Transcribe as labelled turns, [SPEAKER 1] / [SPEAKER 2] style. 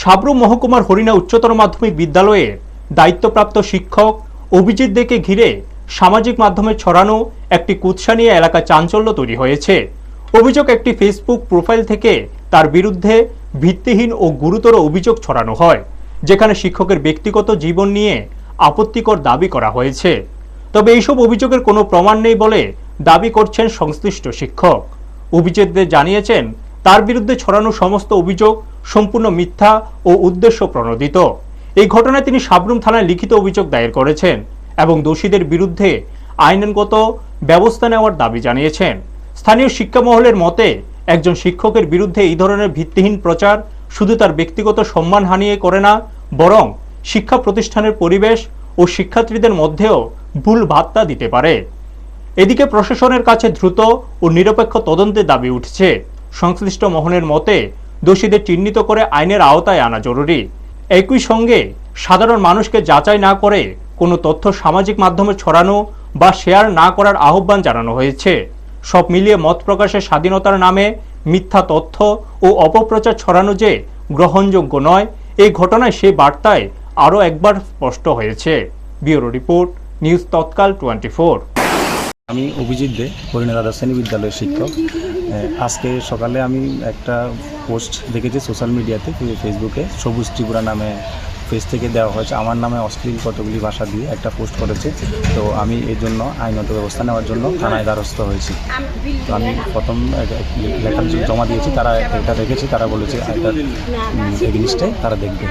[SPEAKER 1] সাবরুম মহকুমার হরিণা উচ্চতর মাধ্যমিক বিদ্যালয়ের দায়িত্বপ্রাপ্ত শিক্ষক অভিজিৎ দেকে ঘিরে সামাজিক মাধ্যমে ছড়ানো একটি কুৎসা নিয়ে এলাকায় চাঞ্চল্য তৈরি হয়েছে। অভিযোগ, একটি ফেসবুক প্রোফাইল থেকে তার বিরুদ্ধে ভিত্তিহীন ও গুরুতর অভিযোগ ছড়ানো হয়, যেখানে শিক্ষকের ব্যক্তিগত জীবন নিয়ে আপত্তিকর দাবি করা হয়েছে। তবে এইসব অভিযোগের কোনো প্রমাণ নেই বলে দাবি করছেন সংশ্লিষ্ট শিক্ষক। অভিজিৎ দে জানিয়েছেন, তার বিরুদ্ধে ছড়ানো সমস্ত অভিযোগ সম্পূর্ণ মিথ্যা ও উদ্দেশ্য প্রণোদিত। এই ঘটনায় তিনি সাবরুম থানায় লিখিত অভিযোগ দায়ের করেছেন এবং দোষীদের বিরুদ্ধে আইনগত ব্যবস্থা নেওয়ার দাবি জানিয়েছেন। স্থানীয় শিক্ষা মহলের মতে, একজন শিক্ষকের বিরুদ্ধে এই ধরনের ভিত্তিহীন প্রচার শুধু তার ব্যক্তিগত সম্মান হানিয়ে করে না, বরং শিক্ষা প্রতিষ্ঠানের পরিবেশ ও শিক্ষার্থীদের মধ্যেও ভুল বার্তা দিতে পারে। এদিকে প্রশাসনের কাছে দ্রুত ও নিরপেক্ষ তদন্তের দাবি উঠছে। সংশ্লিষ্ট মহলের মতে, দোষীদের চিহ্নিত করে আইনের আওতায় আনা জরুরি। একই সঙ্গে সাধারণ মানুষকে যাচাই না করে কোনো তথ্য সামাজিক মাধ্যমে ছড়ানো বা শেয়ার না করার আহ্বান জানানো হয়েছে। সব মিলিয়ে মত প্রকাশের স্বাধীনতার নামে মিথ্যা তথ্য ও অপপ্রচার ছড়ানো যে গ্রহণযোগ্য নয়, এই ঘটনায় সেই বার্তায় আরও একবার স্পষ্ট হয়েছে। ব্যুরো রিপোর্ট, নিউজ তৎকাল 24।
[SPEAKER 2] আমি অভিজিৎ দে, হরিণা দ্বাদশ শ্রেণী বিদ্যালয়ের শিক্ষক। আজকে সকালে আমি একটা পোস্ট দেখেছি সোশ্যাল মিডিয়াতে, ফেসবুকে। সবুজ ত্রিপুরা নামে পেজ থেকে দেওয়া হয়েছে, আমার নামে অশ্লীল কতগুলি ভাষা দিয়ে একটা পোস্ট করেছে। তো আমি এর জন্য আইনত ব্যবস্থা নেওয়ার জন্য থানায় দ্বারস্থ হয়েছি। তো আমি প্রথম লেটার জমা দিয়েছি, তারা এটা দেখেছি, তারা বলেছে এটা এগেইনস্টে তারা দেখবে।